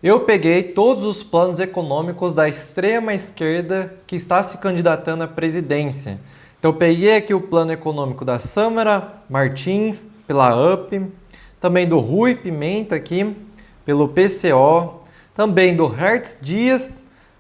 Eu peguei todos os planos econômicos da extrema esquerda que está se candidatando à presidência. Então eu peguei aqui o plano econômico da Samara Martins, pela UP, também do Rui Pimenta aqui, pelo PCO, também do Hertz Dias,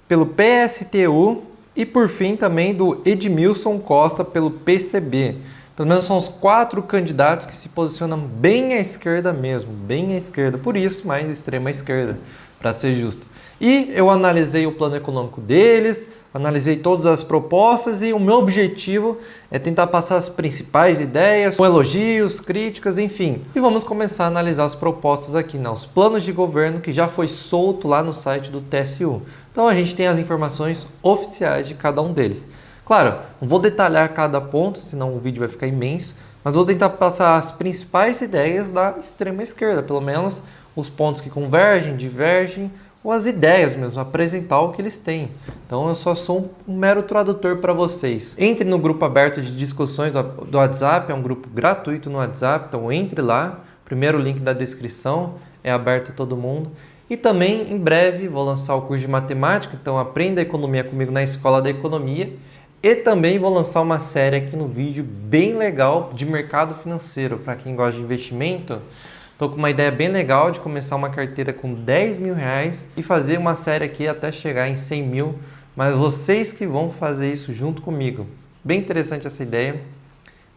pelo PSTU e por fim também do Edmilson Costa, pelo PCB. Pelo menos são os 4 candidatos que se posicionam bem à esquerda mesmo, bem à esquerda, por isso mais extrema esquerda, para ser justo. E eu analisei o plano econômico deles, analisei todas as propostas e o meu objetivo é tentar passar as principais ideias, com elogios, críticas, enfim. E vamos começar a analisar as propostas aqui, né? Os planos de governo que já foi solto lá no site do TSU. Então a gente tem as informações oficiais de cada um deles. Claro, não vou detalhar cada ponto, senão o vídeo vai ficar imenso, mas vou tentar passar as principais ideias da extrema esquerda, pelo menos os pontos que convergem, divergem, ou as ideias mesmo, apresentar o que eles têm. Então eu só sou um mero tradutor para vocês. Entre no grupo aberto de discussões do WhatsApp, é um grupo gratuito no WhatsApp, então entre lá, primeiro link da descrição, é aberto a todo mundo. E também, em breve, vou lançar o curso de matemática, então aprenda economia comigo na Escola da Economia. E também vou lançar uma série aqui no vídeo bem legal de mercado financeiro. Para quem gosta de investimento, estou com uma ideia bem legal de começar uma carteira com 10 mil reais e fazer uma série aqui até chegar em 100 mil. Mas vocês que vão fazer isso junto comigo. Bem interessante essa ideia,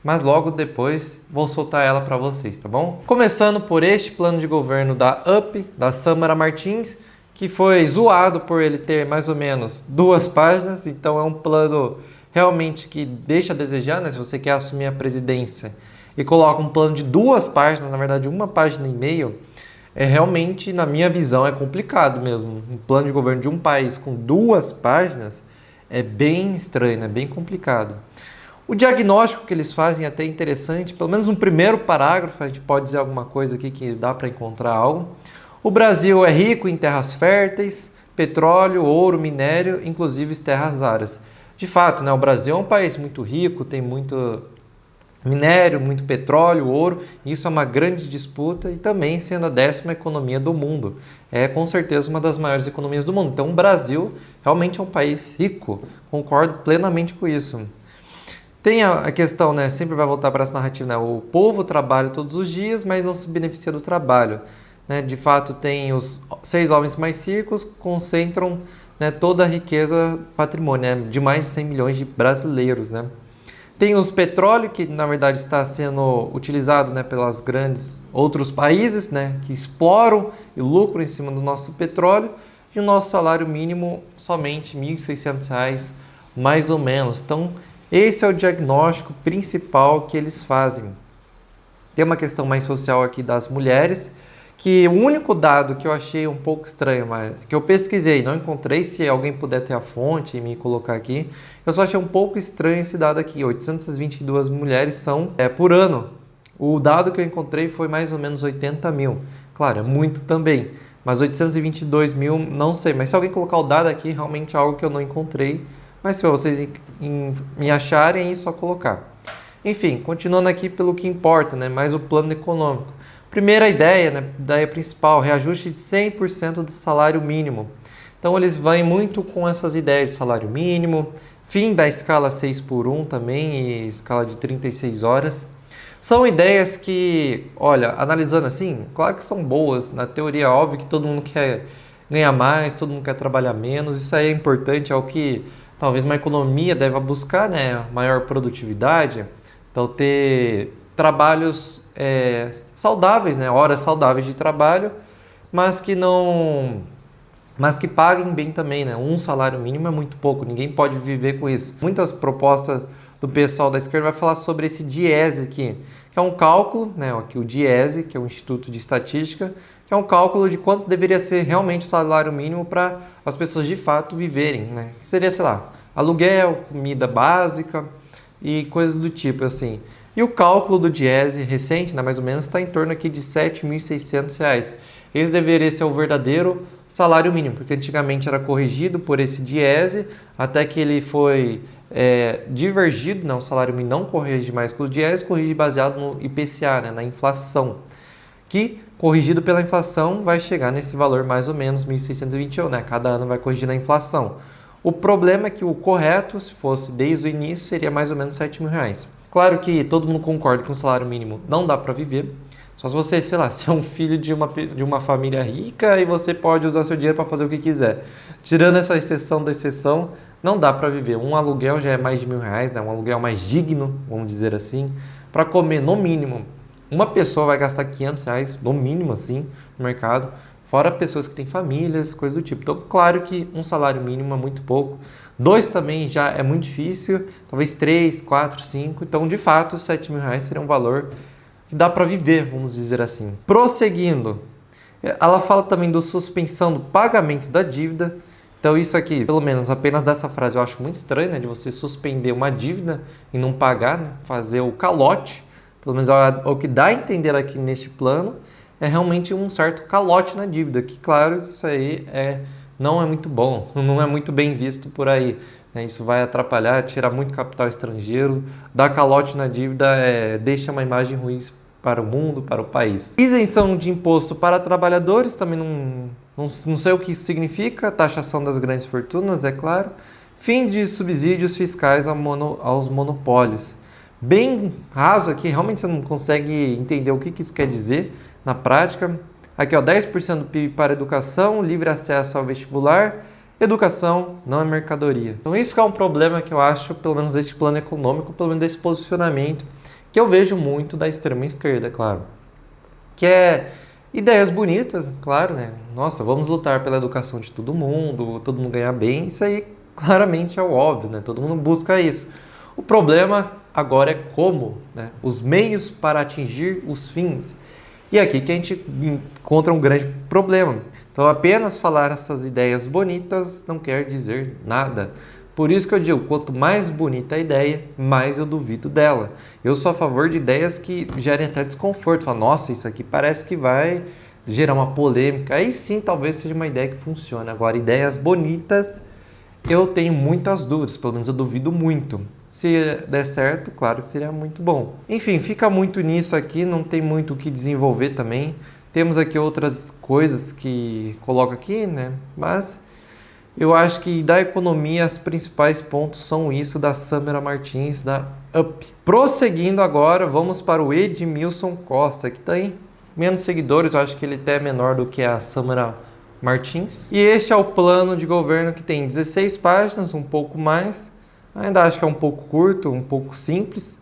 mas logo depois vou soltar ela para vocês, tá bom? Começando por este plano de governo da UP, da Samara Martins, que foi zoado por ele ter mais ou menos 2 páginas, então é um plano realmente que deixa a desejar, né? Se você quer assumir a presidência e coloca um plano de 2 páginas, na verdade 1,5 páginas, é realmente, na minha visão, é complicado mesmo. Um plano de governo de um país com 2 páginas é bem estranho, é bem complicado. O diagnóstico que eles fazem é até interessante, pelo menos no primeiro parágrafo a gente pode dizer alguma coisa aqui que dá para encontrar algo. O Brasil é rico em terras férteis, petróleo, ouro, minério, inclusive terras raras. De fato, né, o Brasil é um país muito rico, tem muito minério, muito petróleo, ouro, isso é uma grande disputa e também sendo a 10ª economia do mundo. É com certeza uma das maiores economias do mundo. Então o Brasil realmente é um país rico, concordo plenamente com isso. Tem a questão, né, sempre vai voltar para essa narrativa, né, o povo trabalha todos os dias, mas não se beneficia do trabalho. Né? De fato, tem os 6 homens mais ricos, concentram, né, toda a riqueza patrimônio, né, de mais de 100 milhões de brasileiros. Né? Tem os petróleo, que na verdade está sendo utilizado, né, pelas grandes outros países, né, que exploram e lucram em cima do nosso petróleo, e o nosso salário mínimo somente R$ 1.600, mais ou menos. Então, esse é o diagnóstico principal que eles fazem. Tem uma questão mais social aqui das mulheres, que o único dado que eu achei um pouco estranho, mas que eu pesquisei, não encontrei, se alguém puder ter a fonte e me colocar aqui, eu só achei um pouco estranho esse dado aqui, 822 mulheres são por ano. O dado que eu encontrei foi mais ou menos 80 mil. Claro, é muito também, mas 822 mil, não sei. Mas se alguém colocar o dado aqui, realmente é algo que eu não encontrei. Mas se vocês me acharem, é só colocar. Enfim, continuando aqui pelo que importa, né? Mais o plano econômico. Primeira ideia, né? Ideia principal, reajuste de 100% do salário mínimo. Então eles vão muito com essas ideias de salário mínimo, fim da escala 6x1 também e escala de 36 horas. São ideias que, olha, analisando assim, claro que são boas. Na teoria é óbvio que todo mundo quer ganhar mais, todo mundo quer trabalhar menos. Isso aí é importante, é o que talvez uma economia deva buscar, né? Maior produtividade. Então ter trabalhos saudáveis, né? Horas saudáveis de trabalho, mas que paguem bem também, né? Um salário mínimo é muito pouco, ninguém pode viver com isso. Muitas propostas do pessoal da esquerda vai falar sobre esse DIEESE aqui, que é um cálculo, né? Aqui o DIEESE, que é o Instituto de Estatística, que é um cálculo de quanto deveria ser realmente o salário mínimo para as pessoas de fato viverem, né? Que seria, sei lá, aluguel, comida básica e coisas do tipo, assim. E o cálculo do DIEESE recente, né, mais ou menos, está em torno aqui de R$ 7.600. Esse deveria ser o verdadeiro salário mínimo, porque antigamente era corrigido por esse DIEESE, até que ele foi divergido, né, o salário mínimo não corrige mais pelo DIEESE, corrige baseado no IPCA, né, na inflação, que corrigido pela inflação, vai chegar nesse valor mais ou menos 1.621, né? Cada ano vai corrigindo a inflação. O problema é que o correto, se fosse desde o início, seria mais ou menos R$ 7.000. Claro que todo mundo concorda que um salário mínimo não dá para viver. Só se você, sei lá, ser um filho de uma família rica e você pode usar seu dinheiro para fazer o que quiser. Tirando essa exceção da exceção, não dá para viver. Um aluguel já é mais de R$ 1.000, né? Um aluguel mais digno, vamos dizer assim. Para comer, no mínimo, uma pessoa vai gastar R$ 500, no mínimo assim, no mercado. Fora pessoas que têm famílias, coisas do tipo. Então, claro que um salário mínimo é muito pouco. 2 também já é muito difícil. Talvez 3, 4, 5. Então, de fato, R$ 7.000 seria um valor que dá para viver, vamos dizer assim. Prosseguindo, ela fala também do suspensão do pagamento da dívida. Então, isso aqui, pelo menos apenas dessa frase, eu acho muito estranho, né? De você suspender uma dívida e não pagar, né? Fazer o calote. Pelo menos o que dá a entender aqui neste plano é realmente um certo calote na dívida, que claro, isso aí não é muito bom, não é muito bem visto por aí, né? Isso vai atrapalhar, tirar muito capital estrangeiro, dar calote na dívida deixa uma imagem ruim para o mundo, para o país. Isenção de imposto para trabalhadores, também não sei o que isso significa, taxação das grandes fortunas, é claro. Fim de subsídios fiscais aos monopólios. Bem raso aqui, realmente você não consegue entender o que isso quer dizer na prática. Aqui, ó, 10% do PIB para educação, livre acesso ao vestibular, educação não é mercadoria. Então isso que é um problema que eu acho, pelo menos desse plano econômico, pelo menos desse posicionamento, que eu vejo muito da extrema esquerda, claro. Que é ideias bonitas, claro, né? Nossa, vamos lutar pela educação de todo mundo ganhar bem, isso aí claramente é o óbvio, né? Todo mundo busca isso. O problema agora é como, né? Os meios para atingir os fins. E aqui que a gente encontra um grande problema. Então, apenas falar essas ideias bonitas não quer dizer nada. Por isso que eu digo, quanto mais bonita a ideia, mais eu duvido dela. Eu sou a favor de ideias que gerem até desconforto. Fala, nossa, isso aqui parece que vai gerar uma polêmica. Aí sim, talvez seja uma ideia que funcione. Agora, ideias bonitas, eu tenho muitas dúvidas. Pelo menos eu duvido muito. Se der certo, claro que seria muito bom. Enfim, fica muito nisso aqui, não tem muito o que desenvolver também. Temos aqui outras coisas que coloca aqui, né? Mas eu acho que da economia, os principais pontos são isso da Samara Martins, da UP. Prosseguindo agora, vamos para o Edmilson Costa, que tem menos seguidores, eu acho que ele até é menor do que a Samara Martins. E este é o plano de governo que tem 16 páginas, um pouco mais. Ainda acho que é um pouco curto, um pouco simples,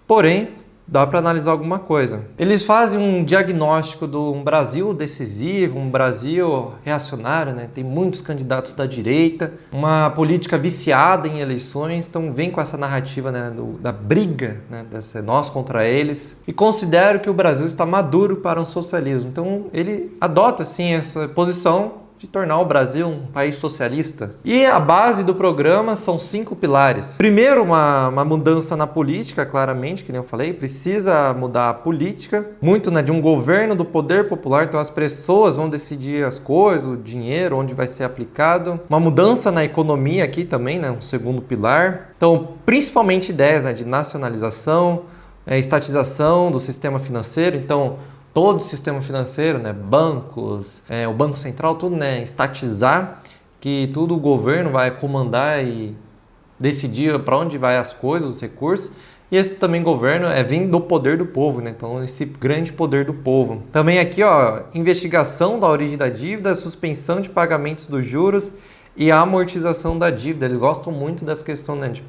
porém dá para analisar alguma coisa. Eles fazem um diagnóstico de um Brasil decisivo, um Brasil reacionário, né? Tem muitos candidatos da direita, uma política viciada em eleições, então vem com essa narrativa, né, da briga, né, dessa nós contra eles, e considero que o Brasil está maduro para um socialismo. Então ele adota assim essa posição de tornar o Brasil um país socialista. E a base do programa são 5 pilares. Primeiro, uma mudança na política, claramente, que nem eu falei, precisa mudar a política, muito, né, de um governo do poder popular, então as pessoas vão decidir as coisas, o dinheiro, onde vai ser aplicado. Uma mudança na economia aqui também, né, um segundo pilar. Então, principalmente ideias, né, de nacionalização, estatização do sistema financeiro, então todo o sistema financeiro, né, bancos, o Banco Central, tudo, né, estatizar, que tudo o governo vai comandar e decidir para onde vai as coisas, os recursos. E esse também governo vindo do poder do povo, né? Então esse grande poder do povo. Também aqui, ó, investigação da origem da dívida, suspensão de pagamentos dos juros e a amortização da dívida. Eles gostam muito dessa questão, né, de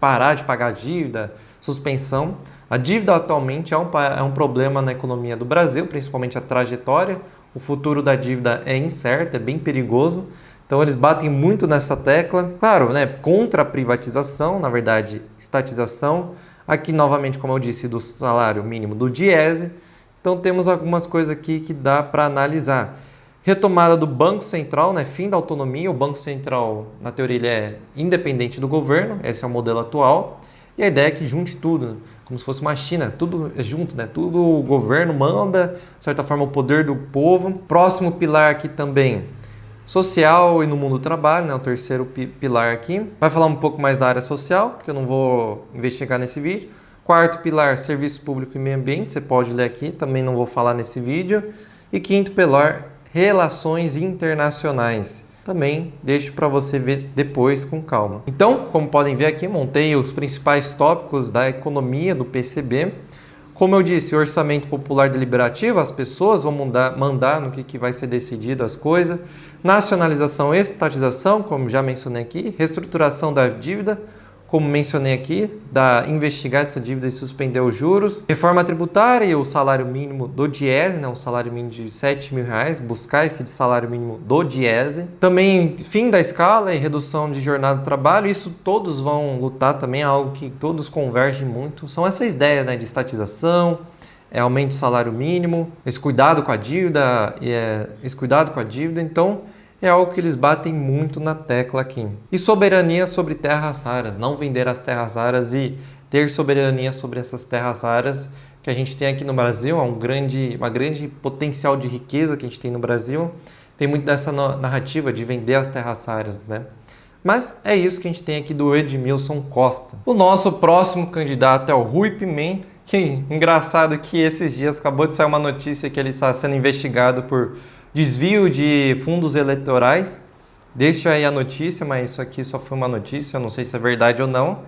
parar de pagar a dívida, suspensão. A dívida atualmente é um problema na economia do Brasil, principalmente a trajetória. O futuro da dívida é incerto, é bem perigoso. Então eles batem muito nessa tecla. Claro, né, contra a privatização, na verdade, estatização. Aqui, novamente, como eu disse, do salário mínimo do Diese. Então temos algumas coisas aqui que dá para analisar. Retomada do Banco Central, né, fim da autonomia. O Banco Central, na teoria, ele é independente do governo. Esse é o modelo atual. E a ideia é que junte tudo, né? Como se fosse uma China, tudo é junto, né? Tudo o governo manda, de certa forma, o poder do povo. Próximo pilar aqui também, social e no mundo do trabalho, né? O terceiro pilar aqui. Vai falar um pouco mais da área social, porque eu não vou investigar nesse vídeo. Quarto pilar, serviço público e meio ambiente, você pode ler aqui, também não vou falar nesse vídeo. E quinto pilar, relações internacionais. Também deixo para você ver depois com calma. Então, como podem ver aqui, montei os principais tópicos da economia do PCB. Como eu disse, orçamento popular deliberativo, as pessoas vão mandar no que vai ser decidido as coisas. Nacionalização e estatização, como já mencionei aqui. Reestruturação da dívida, como mencionei aqui, investigar essa dívida e suspender os juros. Reforma tributária e o salário mínimo do Diese, né, um salário mínimo de R$7.000, buscar esse salário mínimo do Diese. Também fim da escala e redução de jornada de trabalho, isso todos vão lutar também, é algo que todos convergem muito. São essas ideias, né, de estatização, aumento do salário mínimo, esse cuidado com a dívida, então é algo que eles batem muito na tecla aqui. E soberania sobre terras raras, não vender as terras raras e ter soberania sobre essas terras raras que a gente tem aqui no Brasil, uma grande potencial de riqueza que a gente tem no Brasil. Tem muito dessa narrativa de vender as terras raras, né? Mas é isso que a gente tem aqui do Edmilson Costa. O nosso próximo candidato é o Rui Pimenta, que engraçado que esses dias acabou de sair uma notícia que ele está sendo investigado por desvio de fundos eleitorais. Deixa aí a notícia, mas isso aqui só foi uma notícia, eu não sei se é verdade ou não.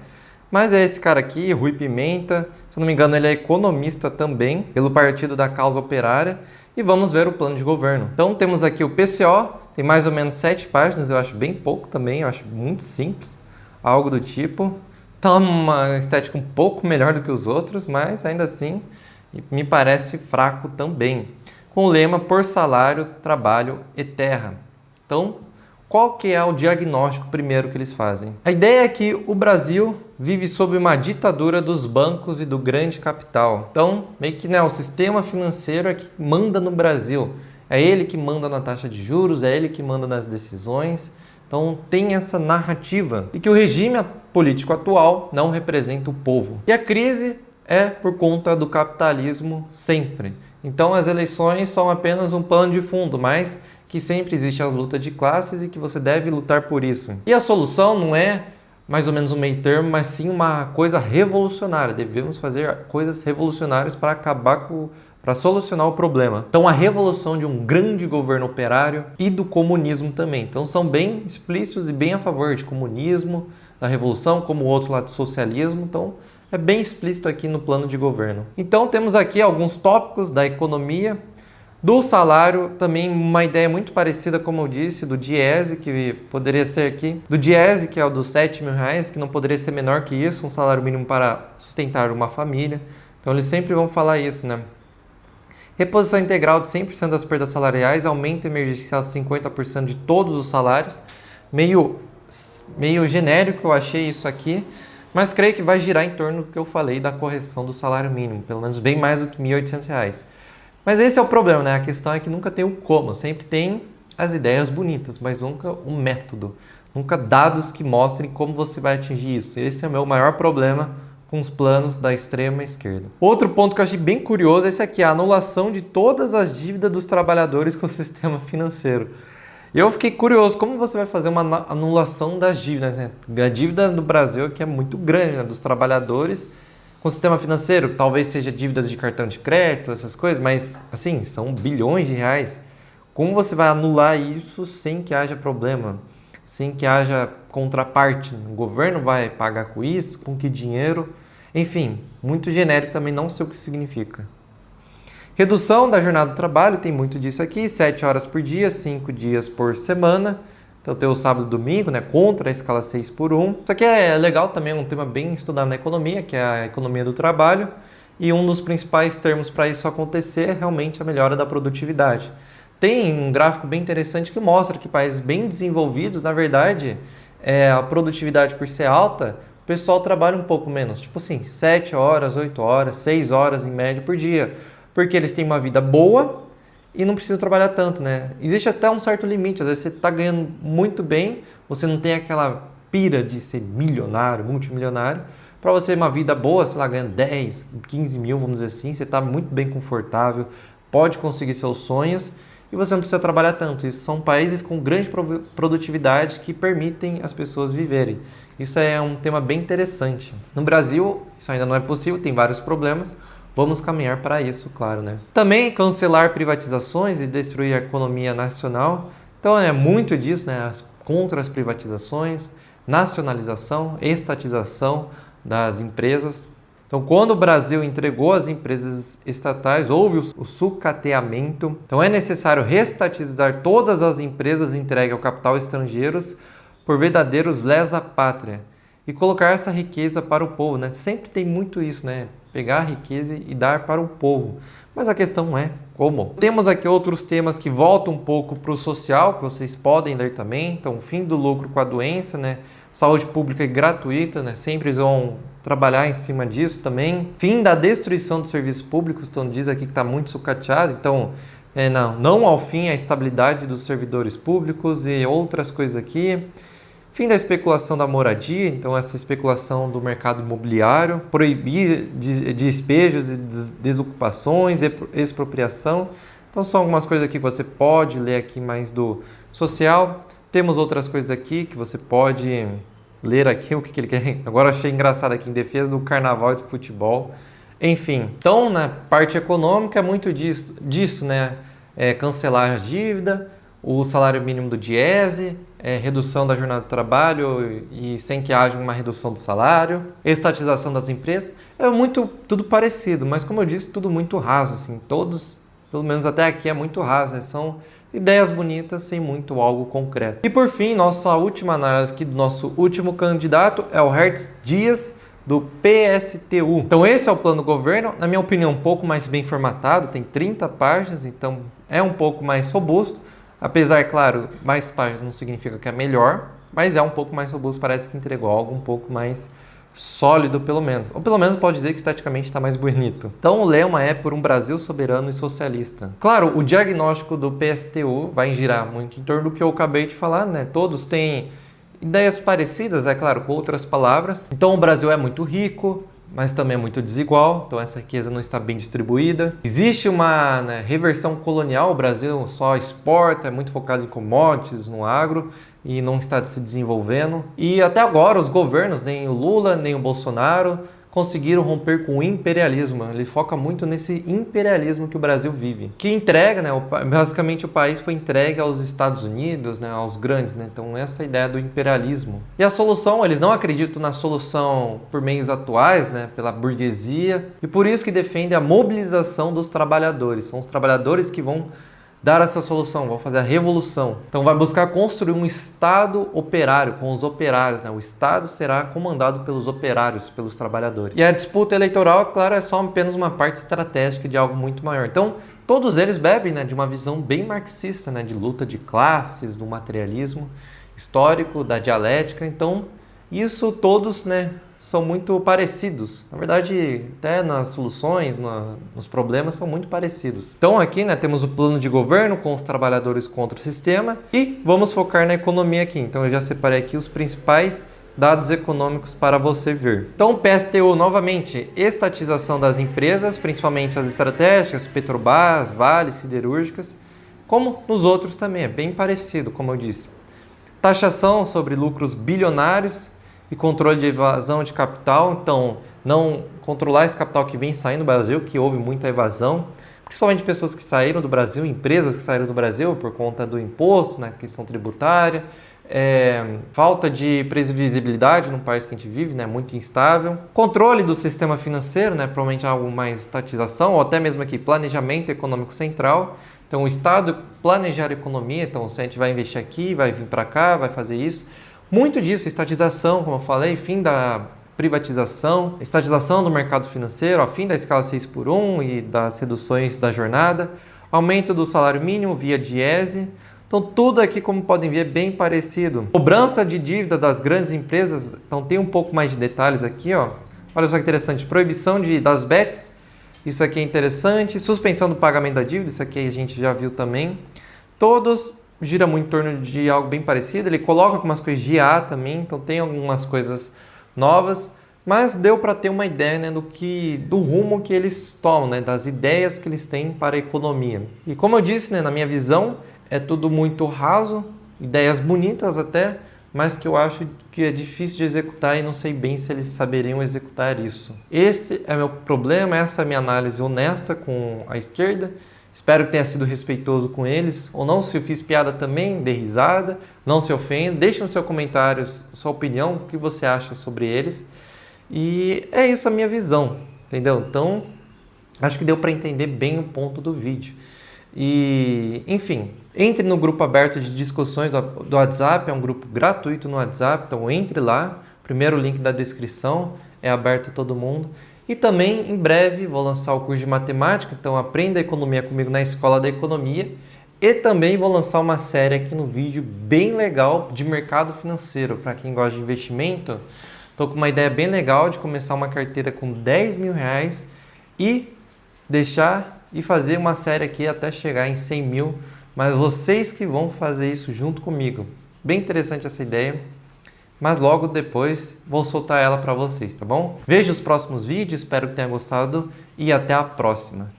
Mas é esse cara aqui, Rui Pimenta, se eu não me engano ele é economista também, pelo Partido da Causa Operária. E vamos ver o plano de governo. Então temos aqui o PCO, tem mais ou menos 7 páginas, eu acho bem pouco também, eu acho muito simples, algo do tipo. Tá uma estética um pouco melhor do que os outros, mas ainda assim me parece fraco também. Com o lema por salário, trabalho e terra. Então, qual que é o diagnóstico primeiro que eles fazem? A ideia é que o Brasil vive sob uma ditadura dos bancos e do grande capital. Então, meio que o sistema financeiro é que manda no Brasil. É ele que manda na taxa de juros, é ele que manda nas decisões. Então, tem essa narrativa. E que o regime político atual não representa o povo. E a crise é por conta do capitalismo sempre. Então as eleições são apenas um pano de fundo, mas que sempre existe as lutas de classes e que você deve lutar por isso. E a solução não é mais ou menos um meio termo, mas sim uma coisa revolucionária. Devemos fazer coisas revolucionárias para solucionar o problema. Então a revolução de um grande governo operário e do comunismo também. Então são bem explícitos e bem a favor de comunismo, da revolução, como o outro lado do socialismo. Então é bem explícito aqui no plano de governo. Então temos aqui alguns tópicos da economia, do salário, também uma ideia muito parecida, como eu disse, do Diese, que poderia ser aqui, do Diese, que é o dos R$7.000, que não poderia ser menor que isso, um salário mínimo para sustentar uma família. Então eles sempre vão falar isso, né? Reposição integral de 100% das perdas salariais, aumento emergencial de 50% de todos os salários. Meio genérico eu achei isso aqui. Mas creio que vai girar em torno do que eu falei da correção do salário mínimo, pelo menos bem mais do que R$1.800. Mas esse é o problema, né? A questão é que nunca tem o como, sempre tem as ideias bonitas, mas nunca o método, nunca dados que mostrem como você vai atingir isso. Esse é o meu maior problema com os planos da extrema esquerda. Outro ponto que eu achei bem curioso é esse aqui, a anulação de todas as dívidas dos trabalhadores com o sistema financeiro. Eu fiquei curioso, como você vai fazer uma anulação das dívidas, né? A dívida no Brasil aqui é muito grande, né? Dos trabalhadores com o sistema financeiro. Talvez seja dívidas de cartão de crédito, essas coisas, mas assim, são bilhões de reais. Como você vai anular isso sem que haja problema? Sem que haja contraparte? O governo vai pagar com isso? Com que dinheiro? Enfim, muito genérico também, não sei o que significa. Redução da jornada do trabalho, tem muito disso aqui, 7 horas por dia, 5 dias por semana. Então tem o sábado e domingo, né, contra a escala 6x1. Isso aqui é legal também, um tema bem estudado na economia, que é a economia do trabalho. E um dos principais termos para isso acontecer é realmente a melhora da produtividade. Tem um gráfico bem interessante que mostra que países bem desenvolvidos, na verdade, a produtividade por ser alta, o pessoal trabalha um pouco menos. Tipo assim, 7 horas, 8 horas, 6 horas em média por dia. Porque eles têm uma vida boa e não precisam trabalhar tanto, né? Existe até um certo limite, às vezes você está ganhando muito bem, você não tem aquela pira de ser milionário, multimilionário. Para você uma vida boa, sei lá, ganhando 10, 15 mil, vamos dizer assim, você está muito bem confortável, pode conseguir seus sonhos e você não precisa trabalhar tanto. Isso são países com grande produtividade que permitem as pessoas viverem. Isso é um tema bem interessante. No Brasil, isso ainda não é possível, tem vários problemas. Vamos caminhar para isso, claro, né? Também cancelar privatizações e destruir a economia nacional. Então é muito disso, né? Contra as privatizações, nacionalização, estatização das empresas. Então, quando o Brasil entregou as empresas estatais, houve o sucateamento. Então, é necessário restatizar todas as empresas entregues ao capital estrangeiros por verdadeiros lesa-pátria e colocar essa riqueza para o povo, né? Sempre tem muito isso, né? Pegar a riqueza e dar para o povo. Mas a questão é como. Temos aqui outros temas que voltam um pouco para o social, que vocês podem ler também. Então, fim do lucro com a doença, né? Saúde pública gratuita, né? Sempre vão trabalhar em cima disso também. Fim da destruição dos serviços públicos, então diz aqui que está muito sucateado. Então, não ao fim a estabilidade dos servidores públicos e outras coisas aqui. Fim da especulação da moradia, então essa especulação do mercado imobiliário, proibir despejos e desocupações, expropriação. Então são algumas coisas aqui que você pode ler aqui mais do social. Temos outras coisas aqui que você pode ler aqui, o que ele quer. Agora achei engraçado aqui, em defesa do carnaval de futebol. Enfim, então na parte econômica é muito disso, né? Cancelar a dívida, o salário mínimo do Diese, redução da jornada de trabalho e sem que haja uma redução do salário, estatização das empresas, tudo parecido, mas como eu disse, tudo muito raso, assim, todos, pelo menos até aqui é muito raso, né? São ideias bonitas sem muito algo concreto. E por fim, nossa última análise aqui do nosso último candidato é o Hertz Dias, do PSTU. Então esse é o plano do governo, na minha opinião um pouco mais bem formatado, tem 30 páginas, então é um pouco mais robusto. Apesar, claro, mais páginas não significa que é melhor, mas é um pouco mais robusto, parece que entregou algo um pouco mais sólido, pelo menos. Ou pelo menos pode dizer que esteticamente está mais bonito. Então o lema é por um Brasil soberano e socialista. Claro, o diagnóstico do PSTU vai girar muito em torno do que eu acabei de falar, né? Todos têm ideias parecidas, é claro, com outras palavras. Então o Brasil é muito rico, mas também é muito desigual, então essa riqueza não está bem distribuída. Existe uma reversão colonial, o Brasil só exporta, é muito focado em commodities, no agro, e não está se desenvolvendo. E até agora os governos, nem o Lula, nem o Bolsonaro, conseguiram romper com o imperialismo. Ele foca muito nesse imperialismo que o Brasil vive. Que entrega, né? Basicamente o país foi entregue aos Estados Unidos, né? Aos grandes, né? Então essa é a ideia do imperialismo. E a solução, eles não acreditam na solução por meios atuais, né? Pela burguesia. E por isso que defendem a mobilização dos trabalhadores. São os trabalhadores que vão dar essa solução, vão fazer a revolução. Então vai buscar construir um Estado operário, com os operários, né? O Estado será comandado pelos operários, pelos trabalhadores. E a disputa eleitoral, é claro, é só apenas uma parte estratégica de algo muito maior. Então, todos eles bebem, né, de uma visão bem marxista, né, de luta de classes, do materialismo histórico, da dialética. Então, isso todos, né, são muito parecidos. Na verdade, até nas soluções, nos problemas, são muito parecidos. Então aqui, né, temos o plano de governo com os trabalhadores contra o sistema e vamos focar na economia aqui. Então eu já separei aqui os principais dados econômicos para você ver. Então PSTU, novamente, estatização das empresas, principalmente as estratégicas, Petrobras, Vale, siderúrgicas, como nos outros também, é bem parecido, como eu disse. Taxação sobre lucros bilionários e controle de evasão de capital, então não controlar esse capital que vem saindo do Brasil, que houve muita evasão, principalmente pessoas que saíram do Brasil, empresas que saíram do Brasil por conta do imposto, né, questão tributária, falta de previsibilidade no país que a gente vive, né, muito instável, controle do sistema financeiro, né, provavelmente algo mais estatização, ou até mesmo aqui planejamento econômico central. Então o Estado planejar a economia, então se a gente vai investir aqui, vai vir para cá, vai fazer isso. Muito disso, estatização, como eu falei, fim da privatização, estatização do mercado financeiro, fim da escala 6x1 e das reduções da jornada, aumento do salário mínimo via Diese. Então tudo aqui, como podem ver, é bem parecido. Cobrança de dívida das grandes empresas, então tem um pouco mais de detalhes aqui, ó. Olha só que interessante, proibição das bets, isso aqui é interessante, suspensão do pagamento da dívida, isso aqui a gente já viu também. Todos gira muito em torno de algo bem parecido, ele coloca algumas coisas de IA também, então tem algumas coisas novas. mas deu para ter uma ideia, né, do rumo que eles tomam, né, das ideias que eles têm para a economia. E como eu disse, né, na minha visão, é tudo muito raso, ideias bonitas até, mas que eu acho que é difícil de executar e não sei bem se eles saberiam executar isso. Esse é meu problema, essa é a minha análise honesta com a esquerda. Espero que tenha sido respeitoso com eles, ou não, se eu fiz piada também, dê risada, não se ofenda, deixe nos seus comentários sua opinião, o que você acha sobre eles. E é isso a minha visão, entendeu? Então, acho que deu para entender bem o ponto do vídeo. E, enfim, entre no grupo aberto de discussões do WhatsApp, é um grupo gratuito no WhatsApp, então entre lá, primeiro link da descrição, é aberto a todo mundo. E também, em breve, vou lançar o curso de matemática, então aprenda economia comigo na Escola da Economia. E também vou lançar uma série aqui no vídeo bem legal de mercado financeiro, para quem gosta de investimento. Estou com uma ideia bem legal de começar uma carteira com 10 mil reais e deixar e fazer uma série aqui até chegar em 100 mil, mas vocês que vão fazer isso junto comigo. Bem interessante essa ideia, mas logo depois vou soltar ela para vocês, tá bom? Veja os próximos vídeos, espero que tenha gostado e até a próxima.